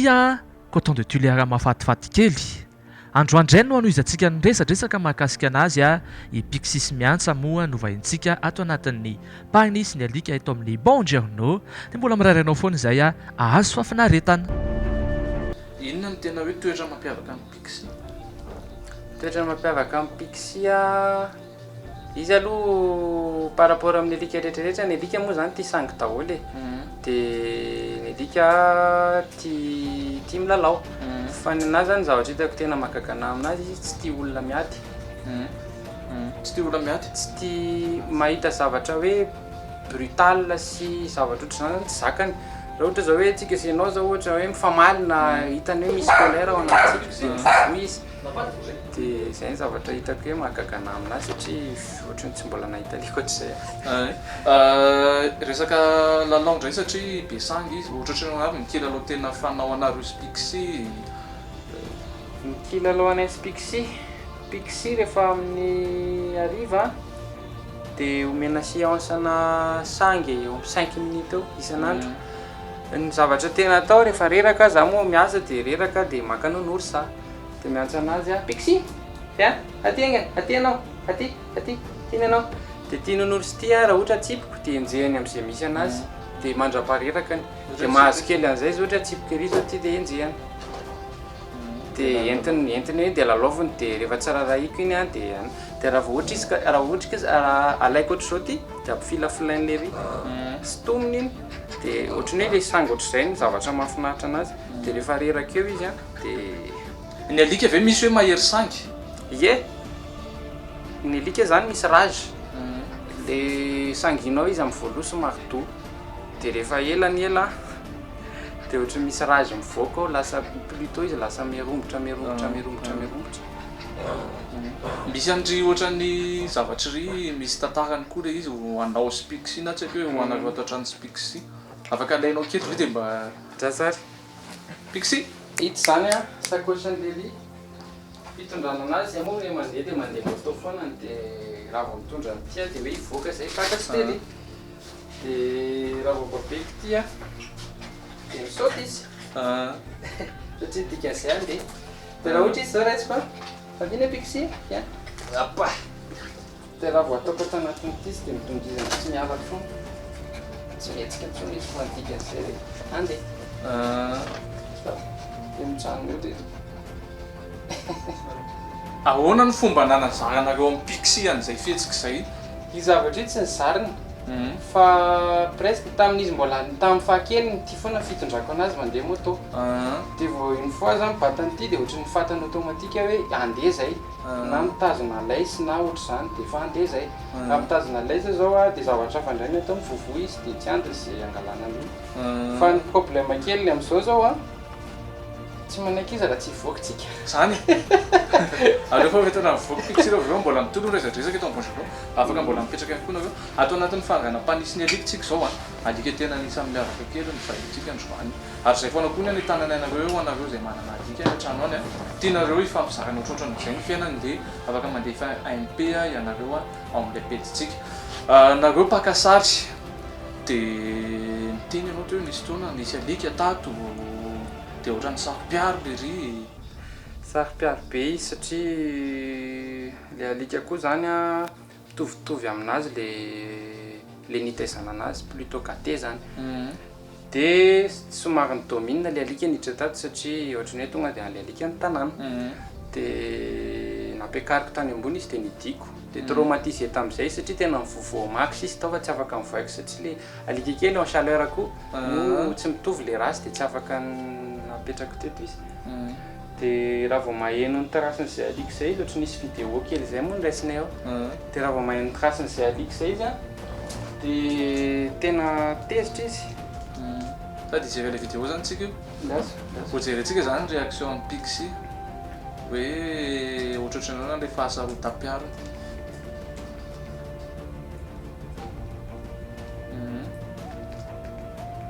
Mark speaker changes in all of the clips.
Speaker 1: a coton de Tuléar mahafatifaty kely. Androandray no anoizantsika ny resadresaka mahakasika anazy a i Pixie sy miantsa moa novahintsika ato anatin'ny pagny sy ny alika eto amin'ny Bon Giorno dia mbola mirarainao foana izay a ahazo fafinaretana. Inona no tena hoe toetra mampiavaka amin'ny Pixie?
Speaker 2: Toetra mampiavaka amin'ny Pixie a izy aloha par rapport amin'ny alika rehetrarehetra, ny alika moa zany tia sangy daholo e. Dia ny alika tia milalao. Fa ny anazy zany zavatra hitako tena mahakakana aminazy izy tsy tia olona miady.
Speaker 1: Tsy tia olona miady?
Speaker 2: Tsy tia mahita zavatra hoe brutal sy zavatra ohatr'izany tsy zakany. Raha ohatra zao hoe tsika sy ianao zao ohatra hoe mifamaly na hitany hoe misy colère ao anatintsika dia mivoy izy. Dia izay ny zavatra hitako hoe mahakakana aminazy satria ohatrany tsy mbola nahita alika ohatr'izay.
Speaker 1: Resaka lalao indray satria be sangy izy, ohatrany avy mikilalao tena fanao anareo sy Pixie.
Speaker 2: Mikilalao anay sy Pixie rehefa amin'ny hariva dia omena séance-na sangy eo 5 minutes eo isan'andro. Ny zavatra tena atao rehefa reraka za moa miasa dia reraka dia maka nonorsa dia miantsa anazy a Pixie dia aty aingana aty ianao aty tiana ianao dia tia nonorsy ity a raha ohatra tsipiko dia enjehany amin'izay misy anazy dia mandra-paharerakany dia mahazo kely an'izay izy ohatra tsipika ery zao ity dia enjehany dia entiny hoe dia lalaoviny dia rehefa tsara rahiko iny a dia raha vao ohatra izy raha ohatra izy alaiko ohatr'izao ity dia ampifilafilain'le ry sy tominy iny dia ohatrany hoe le sangy ohatr'izay ny zavatra mahafinaritra anazy dia rehefa reraka eo izy a dia
Speaker 1: ny alika ve misy hoe mahery sangy?
Speaker 2: Ie, ny alika zany misy rage. Le sanginao izy amin'ny voaloha somary do dia rehefa ela ny ela dia ohatry misy rage mivoaka ao lasa plutôt izy lasa merombotra.
Speaker 1: Misy andry ohatran'ny zavatra ry misy tantarany koa le izy ho anao sy Pixie na tsy haiko hoe ho anareo ato an-trano sy Pixie. Afaka alainao kely ve dia mba
Speaker 2: Drazary
Speaker 1: Pixie?
Speaker 2: ito zany a sakosan'le ly fitondrana anazy moa hoe mandeha dia mandeha moto foana dia raha vao mitondra n'ity a dia hoe hivoaka izay fakatsy tely dia raha vao babeko ity a dia misaoty izy satria dikan'izay andeha dia raha ohatra izy zao raitsy fa avina Pixie ia apa dia raha vao ataoko ato anatin'ity izy dia mitondrizana tsy miavaka foana tsy mihetsika intsony izy fa dikan'izay hoe andeha dia mitrano eo dia
Speaker 1: ahoana ny fomba nanazanareo amin'ny Pixie an'izay fihetsika izay?
Speaker 2: Izy zavatra io tsy nizarina fa presque tamin'izy mbola tamin'ny fahakeliny ity foana fitondrako anazy mandeha moto dia vao une fois zany batan'ity dia ohatry ny fatany automatika hoe andeha zay na mitazona laisy na ohatr'izany dia efa andeha zay na mitazona laisy zao a dia zavatra hafa indray ny atao mivovoa izy dia tsy andry izay angalana an'io fa ny problème kely amin'izao zao a tsy manaiky izy raha tsy hivoakantsika
Speaker 1: zany aleo fa fetana mivoaka Pixie reo aveo mbola mitolo resadresaka eto ambony reo afaka mbola mipetraka ihany koa nareo ato anatin'ny fanganam-panisy ny alikatsika zao a alika tena anisany miavaka kely ny fahitantsika androany ary izay foana koa ny any tanana anareo eo anareo izay manana alika any an-trano any a tianareo hifampizarana ohatrohatrany izay ny fiainany dia afaka mandefa AMP a ianareo a ao amin'ilay peditsika nareo mpakasary dia miteny ianao teo nisy taona nisy alika tato dia ohatrany sarom-piaro le ry
Speaker 2: sarom-piaro be izy satria le alika koa zany a mitovitovy aminazy le nitaizana anazy plutôt gâté zany dia somary nidomine le alika niditra tato satria ohatrany hoe tonga dia an'le alika ny tanàna dia nampiakariko tany ambony izy dia nidiko dia traumatisé tamin'izay satria tena mivovoa max izy tao fa tsy afaka mivoaka satria le alika kely en chaleur koa no tsy mitovy le rasy dia tsy afaka napetrako teto izy dia raha vao maheno ny tracen'izay alika izay izy ohatry nisy vidéo kely izay moa niraisinay ao dia raha vao maheno ny tracen'izay alika izay izy a dia tena tezitra izy
Speaker 1: sady ijery le vidéo zany tsika io ho jerentsika zany ny réaction amin'ny Pixie hoe ohatrohatrany anao le fahasarotam-piaro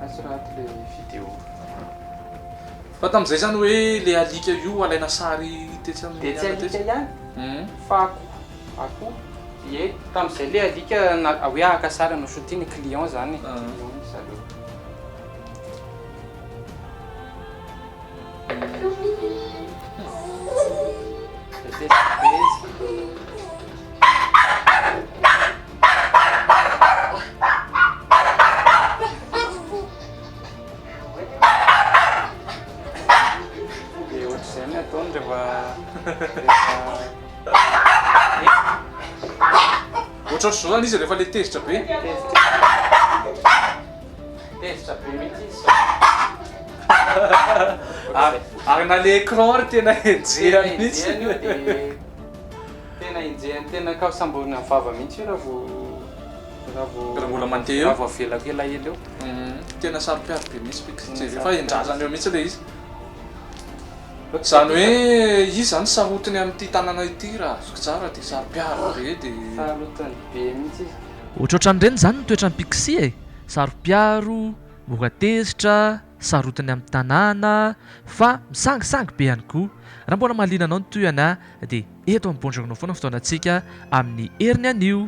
Speaker 2: azo raty le vidéo
Speaker 1: fa tamin'izay zany hoe le alika io alaina sary tetsy
Speaker 2: dia tsy alika ihany fa akoho ie tamin'izay le alika hoe ahaka sary anao sotia ny client zany zareo dia ohatr'izay ny ataony rehefa
Speaker 1: ohatraohatr' zao zany izy rehefa le tezitra be
Speaker 2: tezitra be mihitsy izy
Speaker 1: ary na le écran ary tena enjehany mihitsy
Speaker 2: io dia tena enjehany tena kasamborina amin'ny vava mihitsy io raha
Speaker 1: raha mbola mandeha eo
Speaker 2: raha vao avelako elaela eo
Speaker 1: tena sarom-piaro be mihitsy pixie efa endrazany eo mihitsy le izy zany hoe izy zany sarotiny amin'ity tanàna ity raha azoko tsara dia sarom-piaro be dia
Speaker 2: sarotiny be mihitsy izy
Speaker 3: ohatrohatran'ireny zany ny toetrany pixie e sarom-piaro mora tezitra sarotiny amin'ny tanàna fa misangisangy be ihany koa raha mbola mahaliana anao ny toy ana dia eto amin'ny bonjour-nao foana fotoanantsika amin'ny heriny anio